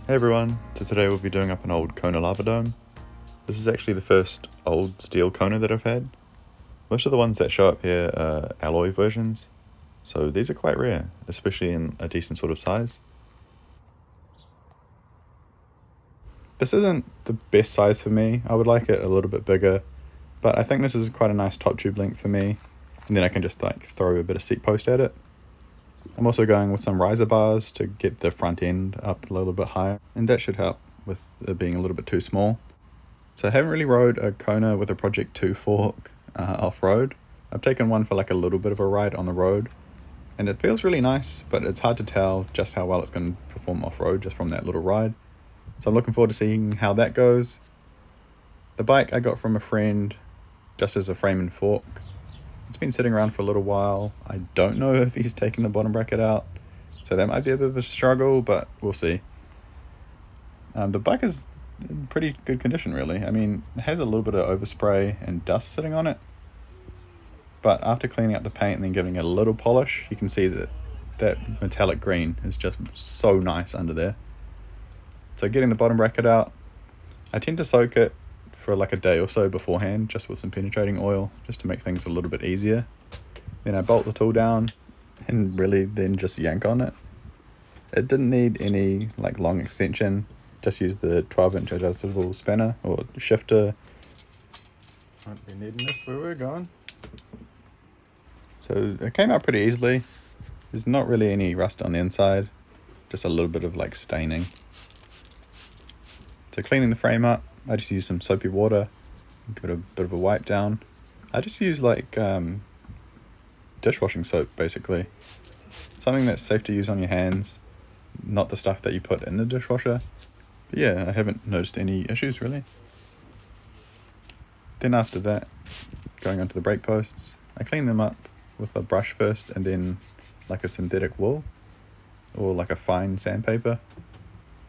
Hey everyone, so today we'll be doing up an old Kona Lava Dome. This is actually the first old steel Kona that I've had. Most of the ones that show up here are alloy versions, so these are quite rare, especially in a decent sort of size. This isn't the best size for me, I would like it a little bit bigger, but I think this is quite a nice top tube length for me, and then I can just throw a bit of seat post at it. I'm also going with some riser bars to get the front end up a little bit higher, and that should help with it being a little bit too small. So I haven't really rode a Kona with a Project 2 fork off-road. I've taken one for like a little bit of a ride on the road, and it feels really nice, but it's hard to tell just how well it's going to perform off-road just from that little ride. So I'm looking forward to seeing how that goes. The bike I got from a friend just as a frame and fork. It's been sitting around for a little while. I don't know if he's taken the bottom bracket out, so that might be a bit of a struggle, but we'll see. The bike is in pretty good condition, really. I mean, it has a little bit of overspray and dust sitting on it, but after cleaning up the paint and then giving it a little polish, you can see that that metallic green is just so nice under there. So getting the bottom bracket out, I tend to soak it for like a day or so beforehand, just with some penetrating oil, just to make things a little bit easier. Then I bolt the tool down and really then just yank on it. It didn't need any like long extension, just use the 12-inch adjustable spanner or shifter. Won't be needing this where we're going. So it came out pretty easily. There's not really any rust on the inside, just a little bit of like staining. So cleaning the frame up, I just use some soapy water, give it a bit of a wipe down. I just use like dishwashing soap, basically. Something that's safe to use on your hands, not the stuff that you put in the dishwasher. But yeah, I haven't noticed any issues really. Then after that, going onto the brake posts, I clean them up with a brush first and then like a synthetic wool or like a fine sandpaper.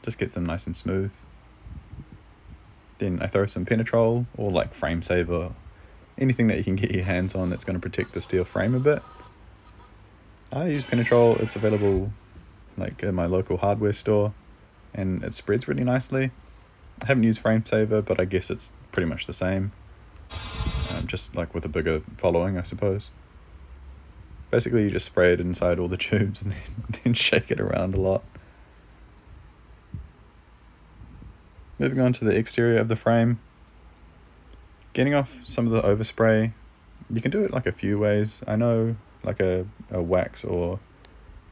Just gets them nice and smooth. Then I throw some Penetrol or like Frame Saver, anything that you can get your hands on that's going to protect the steel frame a bit. I use Penetrol, it's available like in my local hardware store, and it spreads really nicely. I haven't used Frame Saver, but I guess it's pretty much the same, just like with a bigger following, I suppose. Basically you just spray it inside all the tubes and then shake it around a lot. Moving on to the exterior of the frame, getting off some of the overspray. You can do it like a few ways. I know like a wax or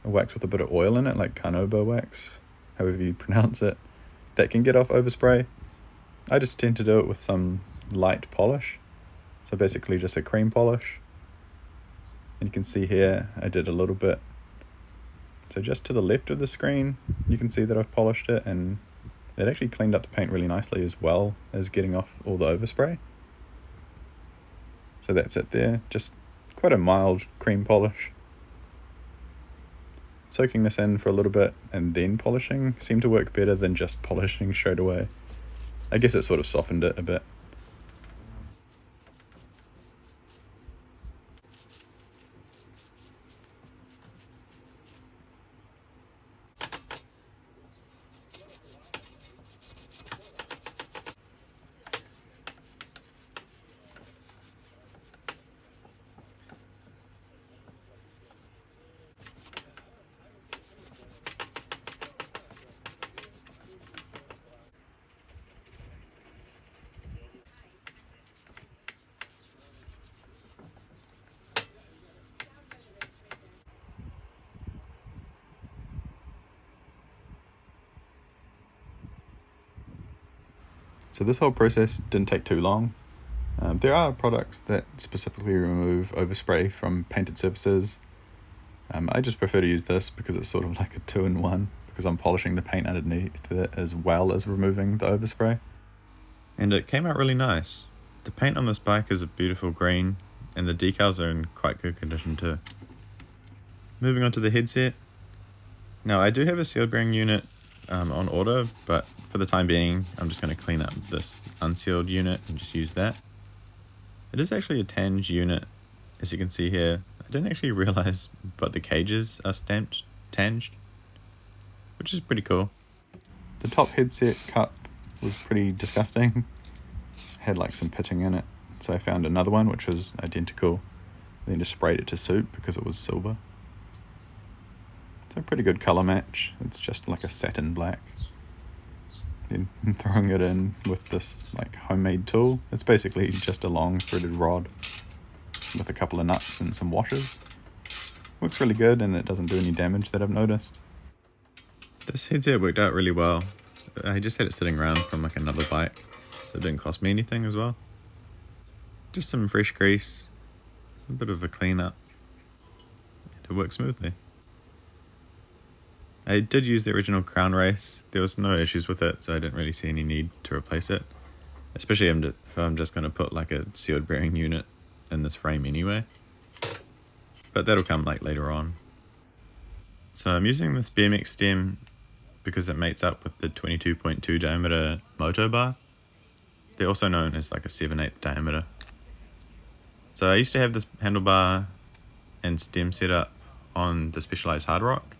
a wax with a bit of oil in it, like carnauba wax, however you pronounce it, that can get off overspray. I just tend to do it with some light polish, so basically just a cream polish. And you can see here I did a little bit. So just to the left of the screen, you can see that I've polished it, and it actually cleaned up the paint really nicely as well as getting off all the overspray. So that's it there, just quite a mild cream polish. Soaking this in for a little bit and then polishing seemed to work better than just polishing straight away. I guess it sort of softened it a bit. So this whole process didn't take too long. There are products that specifically remove overspray from painted surfaces. I just prefer to use this because it's sort of like a 2-in-1, because I'm polishing the paint underneath it as well as removing the overspray. And it came out really nice. The paint on this bike is a beautiful green, and the decals are in quite good condition too. Moving on to the headset. Now I do have a sealed bearing unit on order, but for the time being I'm just going to clean up this unsealed unit and just use that. It is actually a tanged unit, as you can see here. I didn't actually realize, but the cages are tanged, which is pretty cool. The top headset cup was pretty disgusting. Had like some pitting in it, so I found another one which was identical, then just sprayed it to suit because it was silver. It's a pretty good colour match. It's just like a satin black. Then throwing it in with this like homemade tool. It's basically just a long threaded rod with a couple of nuts and some washers. Works really good and it doesn't do any damage that I've noticed. This headset worked out really well. I just had it sitting around from like another bike, so it didn't cost me anything as well. Just some fresh grease, a bit of a clean up, and it works smoothly. I did use the original crown race. There was no issues with it, so I didn't really see any need to replace it. Especially if I'm just going to put like a sealed bearing unit in this frame anyway. But that'll come like later on. So I'm using this BMX stem because it mates up with the 22.2 diameter moto bar. They're also known as like a 7/8 diameter. So I used to have this handlebar and stem set up on the Specialized Hard Rock,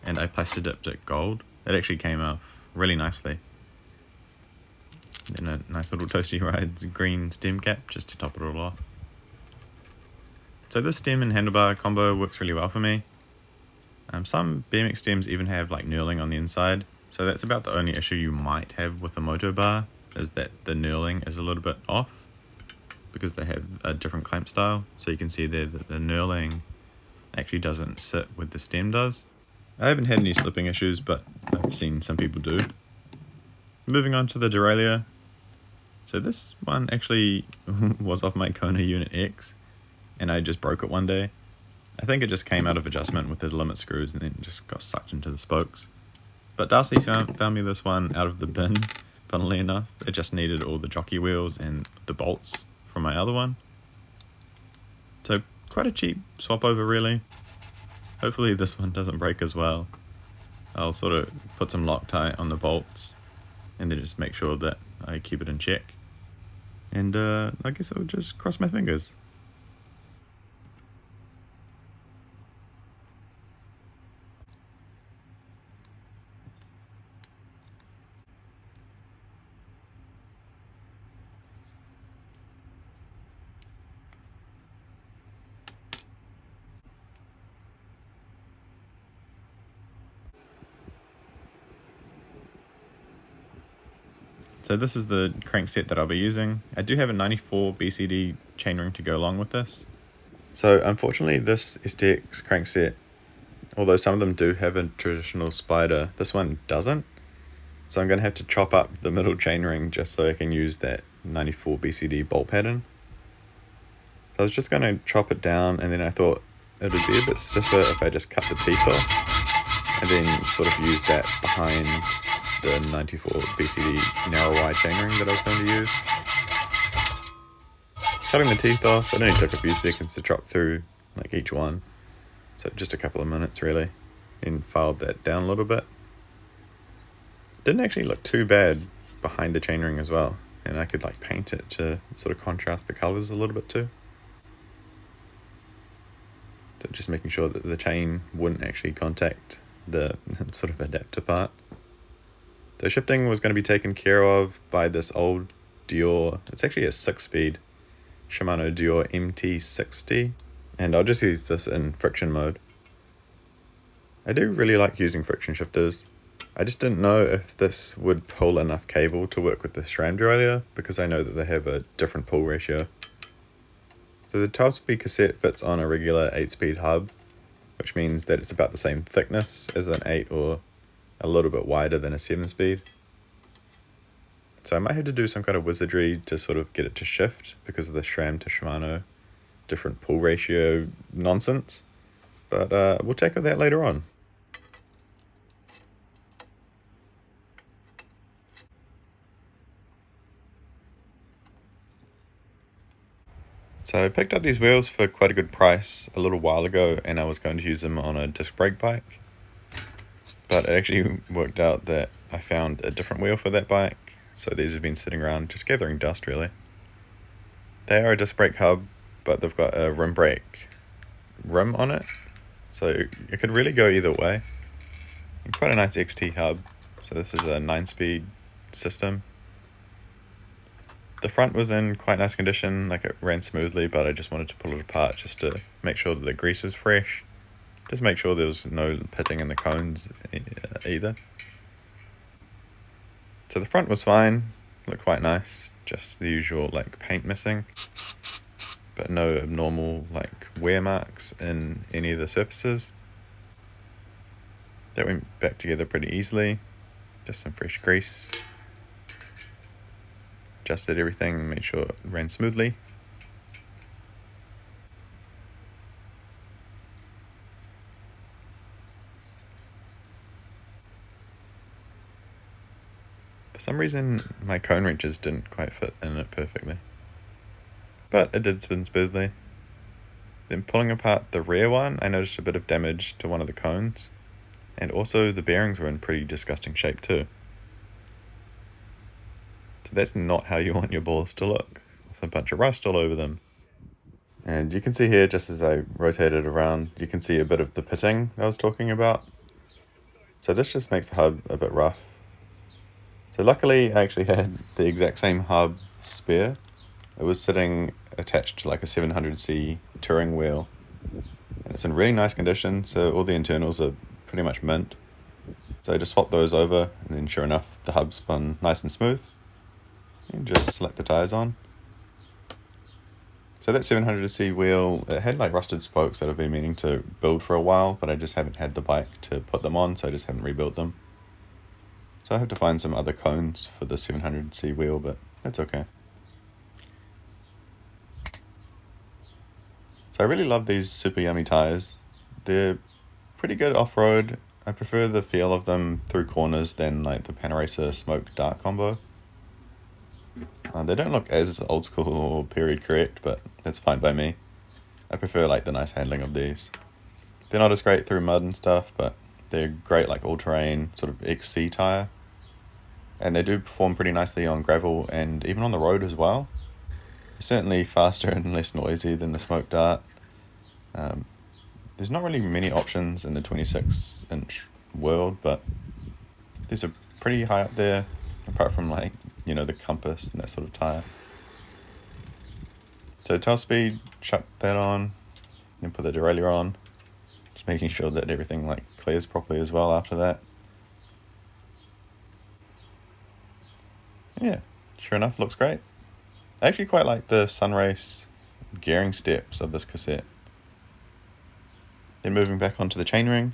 and I plaster dipped it gold. It actually came off really nicely. Then a nice little Toasty Rides green stem cap just to top it all off. So this stem and handlebar combo works really well for me. Some BMX stems even have like knurling on the inside, so that's about the only issue you might have with a moto bar, is that the knurling is a little bit off because they have a different clamp style. So you can see there that the knurling actually doesn't sit where the stem does. I haven't had any slipping issues, but I've seen some people do. Moving on to the derailleur. So this one actually was off my Kona Unit X, and I just broke it one day. I think it just came out of adjustment with the limit screws and then just got sucked into the spokes. But Darcy found me this one out of the bin, funnily enough. It just needed all the jockey wheels and the bolts from my other one. So quite a cheap swap over really. Hopefully this one doesn't break as well. I'll sort of put some Loctite on the bolts and then just make sure that I keep it in check. And I guess I'll just cross my fingers. So this is the crankset that I'll be using. I do have a 94 BCD chainring to go along with this. So unfortunately this STX crankset, although some of them do have a traditional spider, this one doesn't. So I'm going to have to chop up the middle chainring just so I can use that 94 BCD bolt pattern. So I was just going to chop it down, and then I thought it would be a bit stiffer if I just cut the teeth off and then sort of use that behind the 94 BCD narrow wide chainring that I was going to use. Cutting the teeth off, it only took a few seconds to chop through like each one, so just a couple of minutes really, and filed that down a little bit. Didn't actually look too bad behind the chainring as well, and I could like paint it to sort of contrast the colours a little bit too. So just making sure that the chain wouldn't actually contact the sort of adapter part. So shifting was going to be taken care of by this old Dior, it's actually a 6-speed Shimano Dior MT60, and I'll just use this in friction mode. I do really like using friction shifters. I just didn't know if this would pull enough cable to work with the SRAM derailleur, because I know that they have a different pull ratio. So the 12-speed cassette fits on a regular 8-speed hub, which means that it's about the same thickness as an 8 or a little bit wider than a 7-speed. So I might have to do some kind of wizardry to sort of get it to shift because of the SRAM to Shimano different pull ratio nonsense. But we'll tackle that later on. So I picked up these wheels for quite a good price a little while ago, and I was going to use them on a disc brake bike. But it actually worked out that I found a different wheel for that bike, so these have been sitting around just gathering dust really. They are a disc brake hub, but they've got a rim brake rim on it, so it could really go either way. And quite a nice XT hub, So this is a 9-speed system. The front was in quite nice condition, like it ran smoothly, but I just wanted to pull it apart just to make sure that the grease was fresh. Just make sure there was no pitting in the cones either. So the front was fine, looked quite nice, just the usual like paint missing, but no abnormal like wear marks in any of the surfaces. That went back together pretty easily, just some fresh grease. Adjusted everything and made sure it ran smoothly. For some reason, my cone wrenches didn't quite fit in it perfectly, but it did spin smoothly. Then pulling apart the rear one, I noticed a bit of damage to one of the cones, and also the bearings were in pretty disgusting shape too. So that's not how you want your balls to look, with a bunch of rust all over them. And you can see here, just as I rotate it around, you can see a bit of the pitting I was talking about. So this just makes the hub a bit rough. So luckily I actually had the exact same hub spare. It was sitting attached to like a 700C touring wheel. And it's in really nice condition, so all the internals are pretty much mint. So I just swapped those over, and then sure enough, the hub spun nice and smooth. And just select the tyres on. So that 700C wheel, it had like rusted spokes that I've been meaning to build for a while, but I just haven't had the bike to put them on, so I just haven't rebuilt them. So I have to find some other cones for the 700C wheel, but that's okay. So I really love these Super Yummy tyres. They're pretty good off-road. I prefer the feel of them through corners than like the Panaracer Smoke Dark combo. They don't look as old school or period correct, but that's fine by me. I prefer like the nice handling of these. They're not as great through mud and stuff, but they're great like all-terrain sort of XC tyre. And they do perform pretty nicely on gravel and even on the road as well. They're certainly faster and less noisy than the Smoke Dart. There's not really many options in the 26-inch world, but these are pretty high up there, apart from like, you know, the Compass and that sort of tyre. So 12 speed, chuck that on, then put the derailleur on, just making sure that everything like clears properly as well after that. Yeah, sure enough, looks great. I actually quite like the Sunrace gearing steps of this cassette. Then moving back onto the chainring,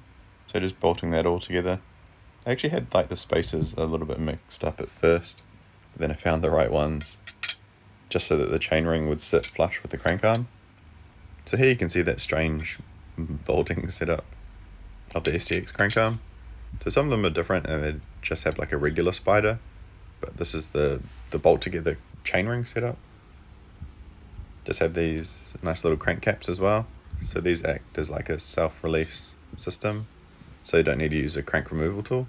so just bolting that all together. I actually had like the spacers a little bit mixed up at first, but then I found the right ones, just so that the chainring would sit flush with the crank arm. So here you can see that strange bolting setup of the STX crank arm. So some of them are different and they just have like a regular spider, but this is the bolt together chainring setup. Just have these nice little crank caps as well. So these act as like a self-release system, so you don't need to use a crank removal tool.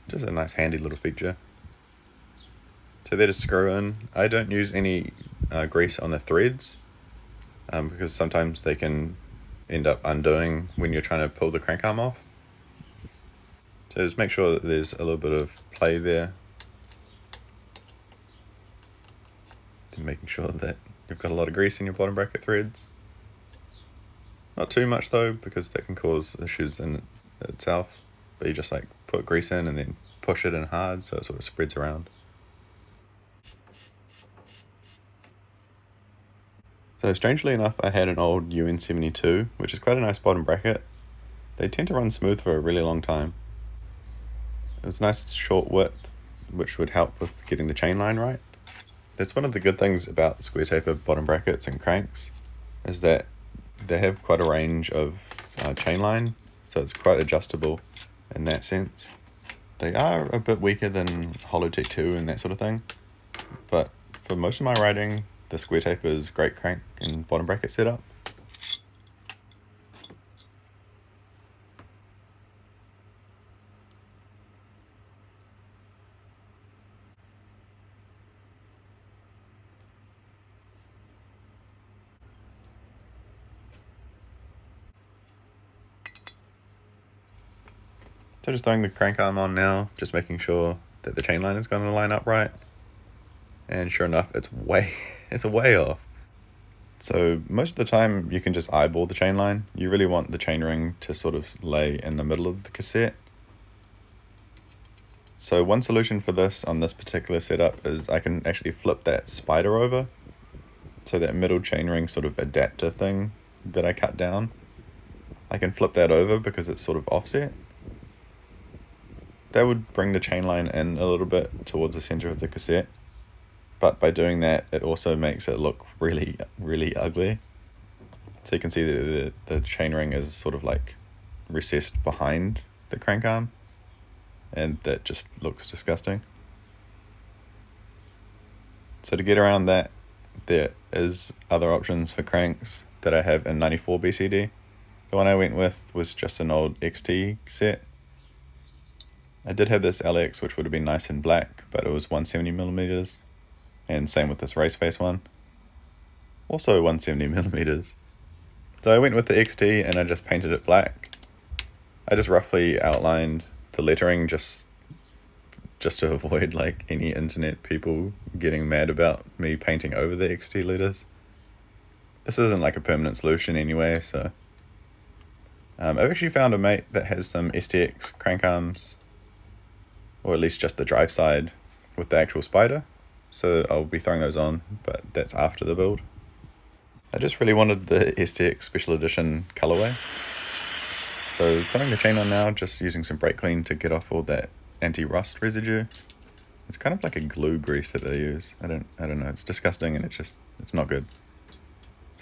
Just a nice handy little feature. So they're to screw in. I don't use any grease on the threads because sometimes they can end up undoing when you're trying to pull the crank arm off. So just make sure that there's a little bit of play there. Then making sure that you've got a lot of grease in your bottom bracket threads. Not too much though, because that can cause issues in itself. But you just like put grease in and then push it in hard so it sort of spreads around. So strangely enough, I had an old UN72, which is quite a nice bottom bracket. They tend to run smooth for a really long time. It was nice short width, which would help with getting the chain line right. That's one of the good things about square taper bottom brackets and cranks, is that they have quite a range of chain line, so it's quite adjustable in that sense. They are a bit weaker than Holotech 2 and that sort of thing, but for most of my riding, the square taper is great crank and bottom bracket setup. So just throwing the crank arm on now, just making sure that the chain line is going to line up right. And sure enough, it's way off. So most of the time you can just eyeball the chain line. You really want the chain ring to sort of lay in the middle of the cassette. So one solution for this on this particular setup is I can actually flip that spider over. So that middle chain ring sort of adapter thing that I cut down, I can flip that over because it's sort of offset. That would bring the chain line in a little bit towards the center of the cassette. But by doing that, it also makes it look really ugly. So you can see that the chain ring is sort of like recessed behind the crank arm, and that just looks disgusting. So to get around that, there is other options for cranks that I have in 94 BCD. The one I went with was just an old XT set. I did have this LX, which would have been nice in black, but it was 170mm. And same with this race face one. Also 170mm. So I went with the XT and I just painted it black. I just roughly outlined the lettering just to avoid like any internet people getting mad about me painting over the XT letters. This isn't like a permanent solution anyway, so I've actually found a mate that has some STX crank arms, or at least just the drive side with the actual spider. So I'll be throwing those on, but that's after the build. I just really wanted the STX Special Edition colorway. So throwing the chain on now, just using some brake clean to get off all that anti-rust residue. It's kind of like a glue grease that they use. I don't know, it's disgusting and it's not good.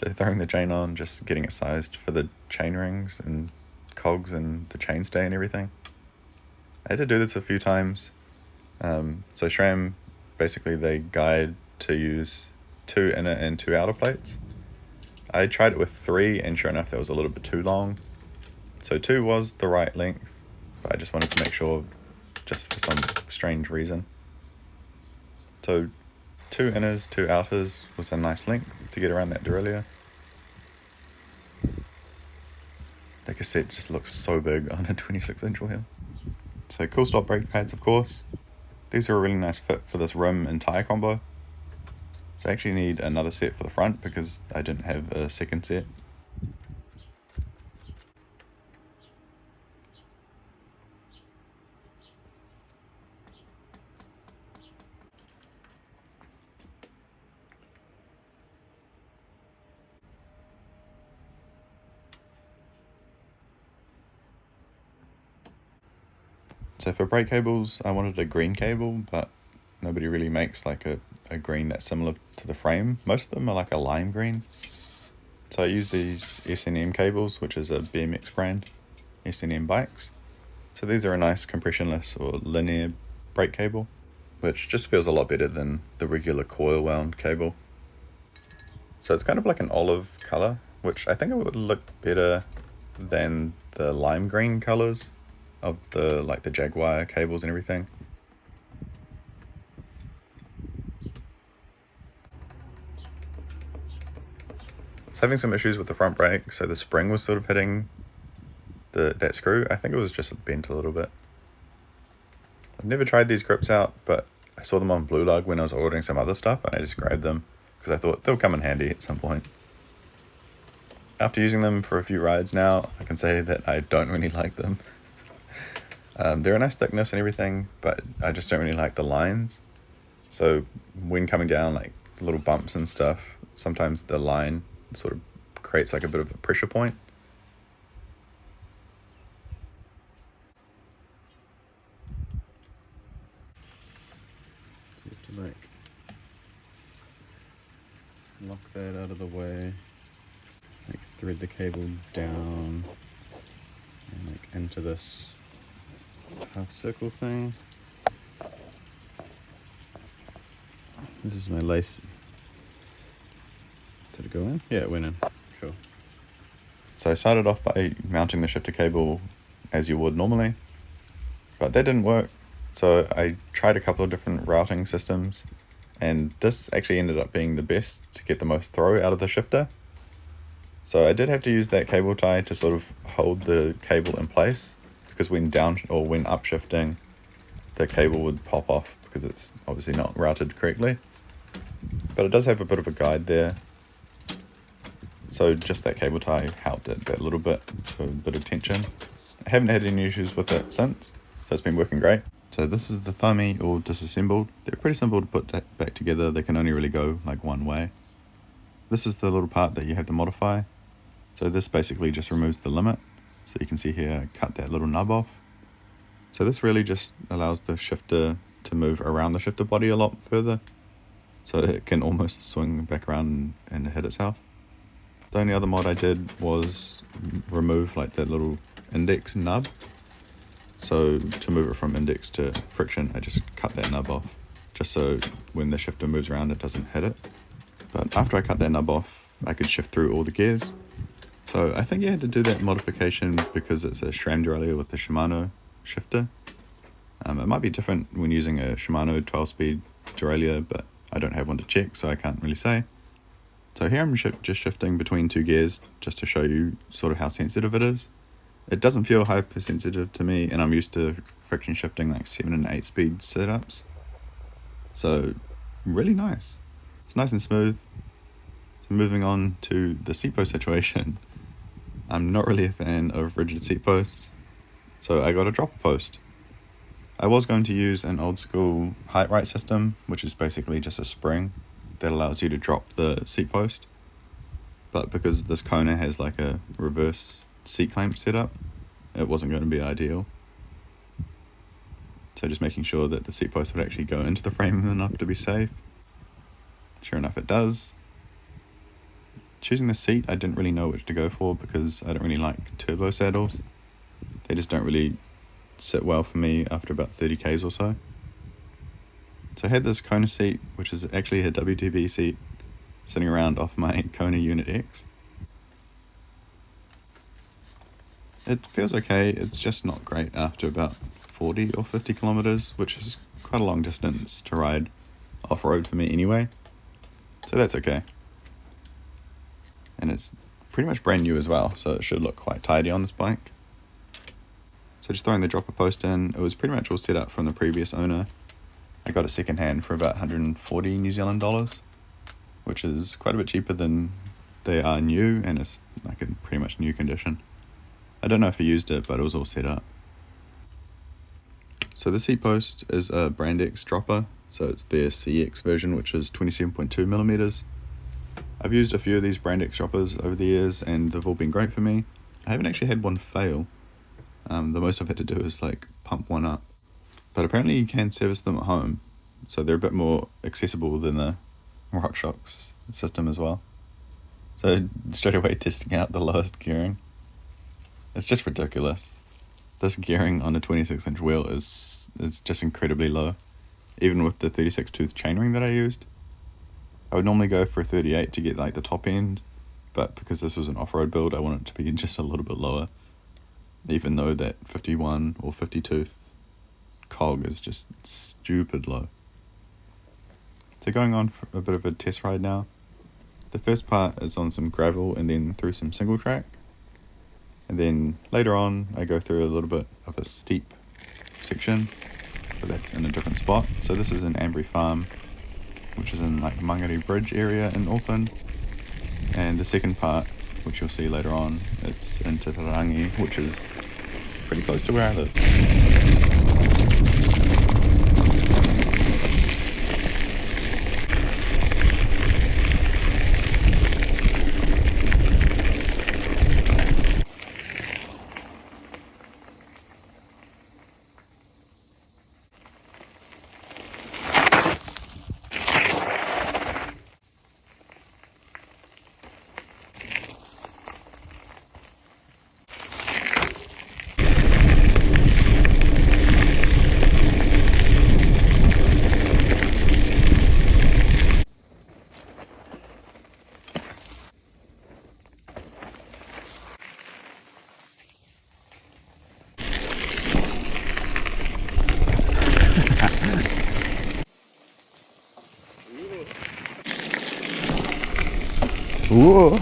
So throwing the chain on, just getting it sized for the chain rings and cogs and the chainstay and everything. I had to do this a few times. So SRAM, basically they guide to use 2 inner and 2 outer plates. I tried it with 3 and sure enough that was a little bit too long. So 2 was the right length, but I just wanted to make sure, just for some strange reason. So 2 inners, 2 outers was a nice length to get around that derailleur. The cassette just looks so big on a 26-inch wheel. So cool stop brake pads, of course. These are a really nice fit for this rim and tyre combo. So I actually need another set for the front because I didn't have a second set. So for brake cables, I wanted a green cable, but nobody really makes like a green that's similar to the frame. Most of them are like a lime green. So I use these S&M cables, which is a BMX brand, S&M bikes. So these are a nice compressionless or linear brake cable, which just feels a lot better than the regular coil wound cable. So it's kind of like an olive color, which I think it would look better than the lime green colors of the Jaguar cables and everything. I was having some issues with the front brake, so the spring was sort of hitting that screw. I think it was just bent a little bit. I've never tried these grips out, but I saw them on Blue Lug when I was ordering some other stuff, and I just grabbed them because I thought they'll come in handy at some point. After using them for a few rides now, I can say that I don't really like them. They're a nice thickness and everything, but I just don't really like the lines. So when coming down like little bumps and stuff, sometimes the line sort of creates like a bit of a pressure point. So you have to like lock that out of the way, like thread the cable down and like into this half circle thing. This is my lace. Did it go in? Yeah, it went in. Cool. So I started off by mounting the shifter cable as you would normally, but that didn't work. So I tried a couple of different routing systems, and this actually ended up being the best to get the most throw out of the shifter. So I did have to use that cable tie to sort of hold the cable in place, because when down or when upshifting, the cable would pop off because it's obviously not routed correctly. But it does have a bit of a guide there. So just that cable tie helped it that little bit, for a bit of tension. I haven't had any issues with it since, so it's been working great. So this is the thummy all disassembled. They're pretty simple to put that back together. They can only really go like one way. This is the little part that you have to modify. So this basically just removes the limit. So you can see here, I cut that little nub off. So this really just allows the shifter to move around the shifter body a lot further. So it can almost swing back around and hit itself. The only other mod I did was remove like that little index nub. So to move it from index to friction, I just cut that nub off, just so when the shifter moves around it doesn't hit it. But after I cut that nub off, I could shift through all the gears. So I think you had to do that modification because it's a SRAM derailleur with the Shimano shifter. It might be different when using a Shimano 12-speed derailleur, but I don't have one to check, so I can't really say. So here I'm just shifting between two gears just to show you sort of how sensitive it is. It doesn't feel hypersensitive to me, and I'm used to friction shifting like 7 and 8 speed setups. So really nice. It's nice and smooth. So moving on to the seat post situation. I'm not really a fan of rigid seat posts, so I got a dropper post. I was going to use an old school height right system, which is basically just a spring that allows you to drop the seat post. But because this Kona has like a reverse seat clamp setup, it wasn't going to be ideal. So just making sure that the seat post would actually go into the frame enough to be safe. Sure enough, it does. Choosing the seat, I didn't really know which to go for because I don't really like turbo saddles. They just don't really sit well for me after about 30 k's or so. So I had this Kona seat, which is actually a WTB seat, sitting around off my Kona Unit X. It feels okay, it's just not great after about 40 or 50 kilometers, which is quite a long distance to ride off-road for me anyway. So that's okay. And it's pretty much brand new as well, so it should look quite tidy on this bike. So just throwing the dropper post in, it was pretty much all set up from the previous owner. I got it second hand for about 140 New Zealand dollars, which is quite a bit cheaper than they are new, and it's like in pretty much new condition. I don't know if he used it, but it was all set up. So the seat post is a Brand X dropper, so it's their CX version, which is 27.2 millimeters. I've used a few of these Brand X droppers over the years, and they've all been great for me. I haven't actually had one fail. The most I've had to do is like pump one up. But apparently you can service them at home, so they're a bit more accessible than the RockShox system as well. So straight away testing out the lowest gearing. It's just ridiculous. This gearing on a 26-inch wheel is just incredibly low, even with the 36 tooth chainring that I used. I would normally go for a 38 to get like the top end, but because this was an off-road build, I want it to be just a little bit lower, even though that 51 or 50 tooth cog is just stupid low. So going on for a bit of a test ride now. The first part is on some gravel and then through some single track. And then later on I go through a little bit of a steep section, but that's in a different spot. So this is in Ambury Farm, which is in like Mangere Bridge area in Auckland. And the second part, which you'll see later on, it's in Te Tarangi, which is pretty close to where I live. Whoa!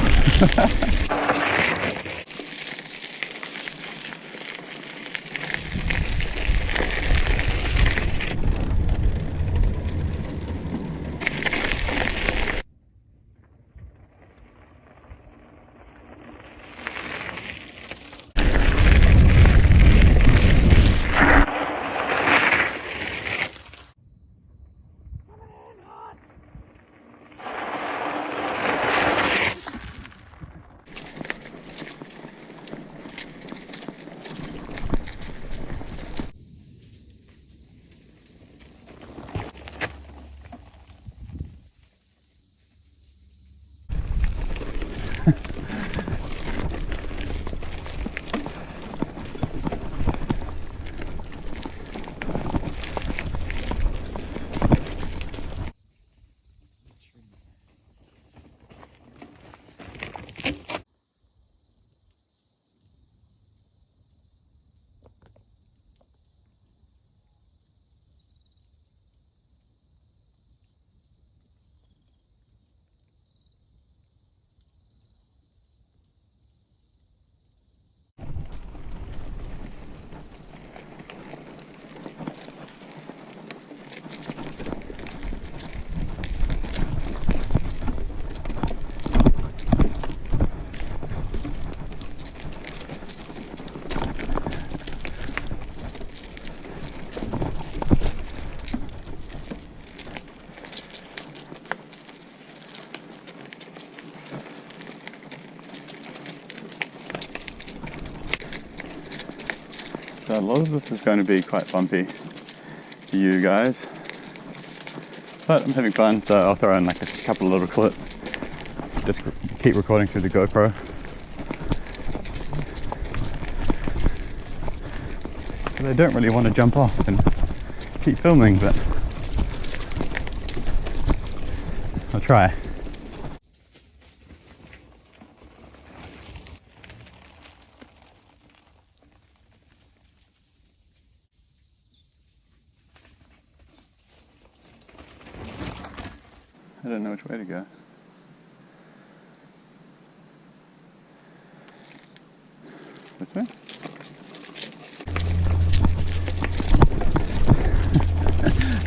So a lot of this is going to be quite bumpy for you guys, but I'm having fun, so I'll throw in like a couple of little clips, just keep recording through the GoPro. But I don't really want to jump off and keep filming, but I'll try. I don't know which way to go. This way?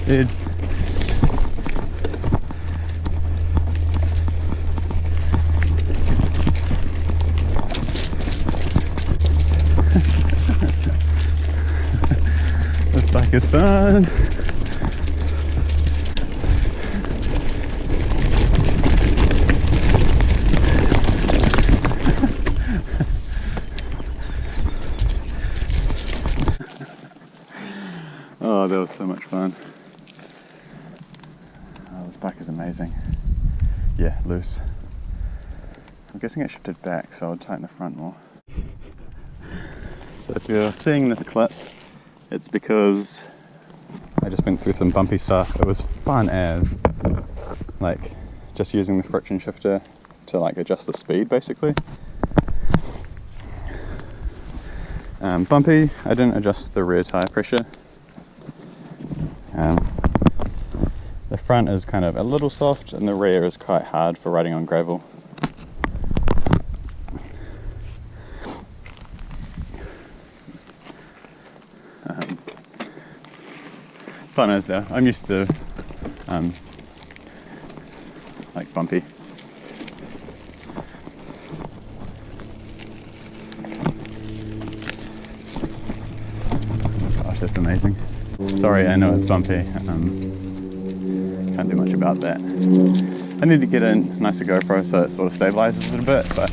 Dude. This bike is fun. Oh, that was so much fun. Oh, this bike is amazing. Yeah, loose. I'm guessing it shifted back, so I'll tighten the front more. So if you're seeing this clip, it's because I just went through some bumpy stuff. It was fun as, like, just using the friction shifter to like adjust the speed basically. Bumpy, I didn't adjust the rear tire pressure. The front is kind of a little soft and the rear is quite hard for riding on gravel. Fun as though, I'm used to like bumpy. Gosh, that's amazing. Sorry, I know it's bumpy. Can't do much about that. I need to get a nicer GoPro so it sort of stabilizes it a bit, but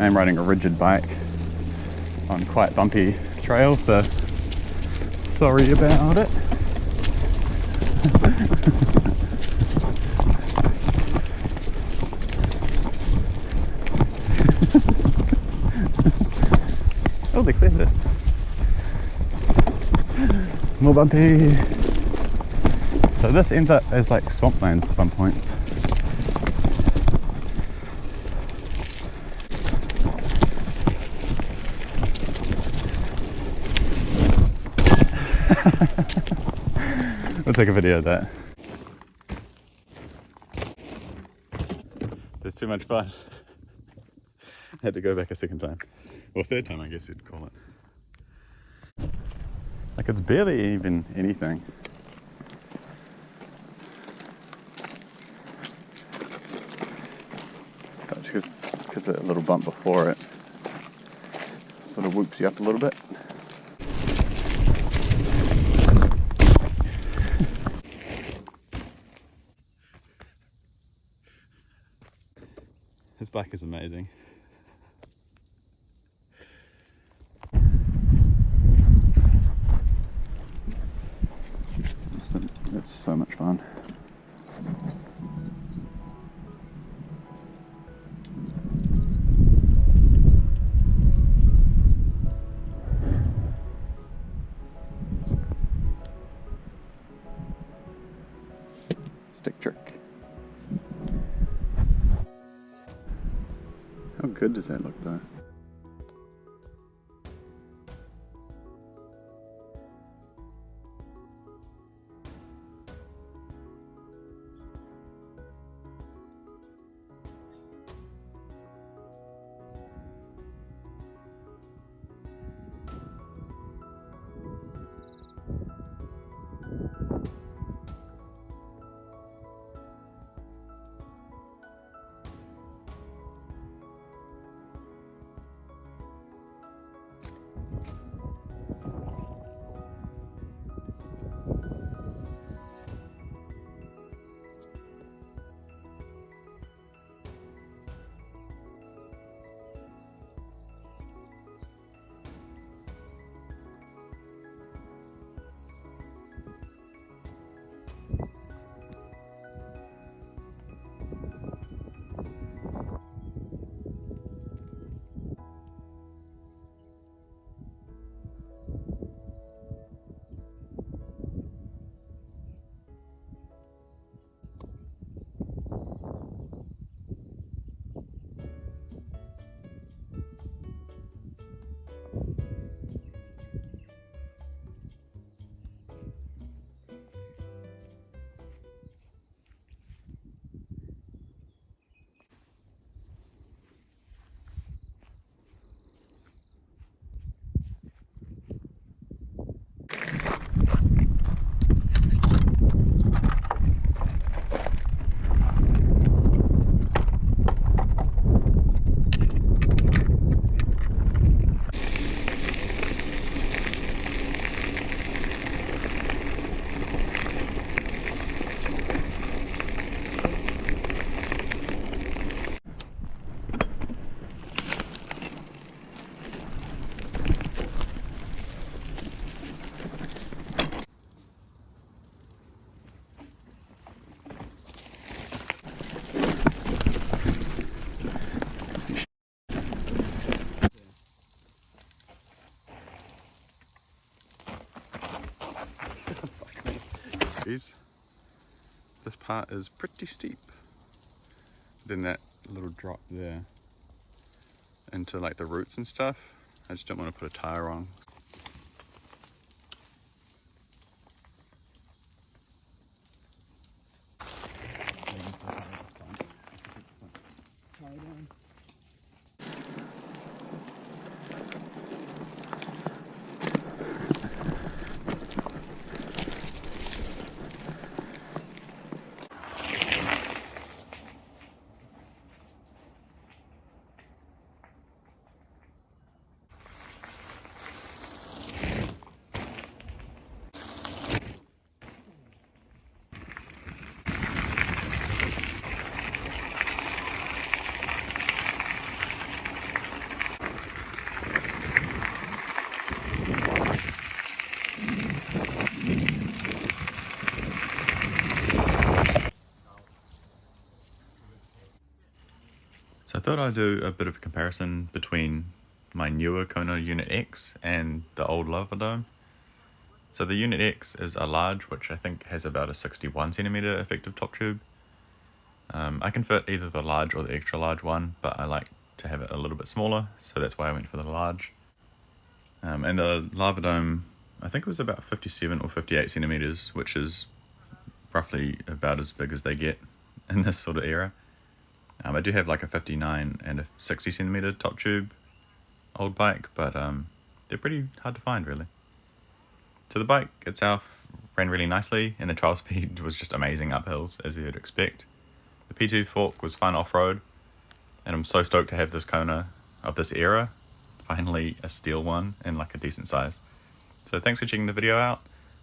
I am riding a rigid bike on quite bumpy trail, so sorry about it. Oh, they cleared it. More bumpy. So this ends up as like swamplands at some point. We'll take a video of that. It's too much fun. I had to go back a second time. Or third time, I guess you'd call it. Like, it's barely even anything. But because that little bump before it sort of whoops you up a little bit. This bike is amazing. It's so much fun. How good does that look though? This part is pretty steep. Then that little drop there into like the roots and stuff. I just don't want to put a tire on. So I thought I'd do a bit of a comparison between my newer Kona Unit X and the old Lava Dome. So the Unit X is a large, which I think has about a 61cm effective top tube. I can fit either the large or the extra large one, but I like to have it a little bit smaller, so that's why I went for the large. And the Lava Dome, I think it was about 57 or 58cm, which is roughly about as big as they get in this sort of era. I do have like a 59 and a 60cm top tube old bike, but they're pretty hard to find really. So the bike itself ran really nicely, and the trial speed was just amazing up hills, as you'd expect. The P2 fork was fun off-road, and I'm so stoked to have this Kona of this era, finally a steel one and like a decent size. So thanks for checking the video out.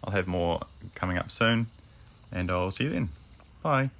I'll have more coming up soon, and I'll see you then. Bye.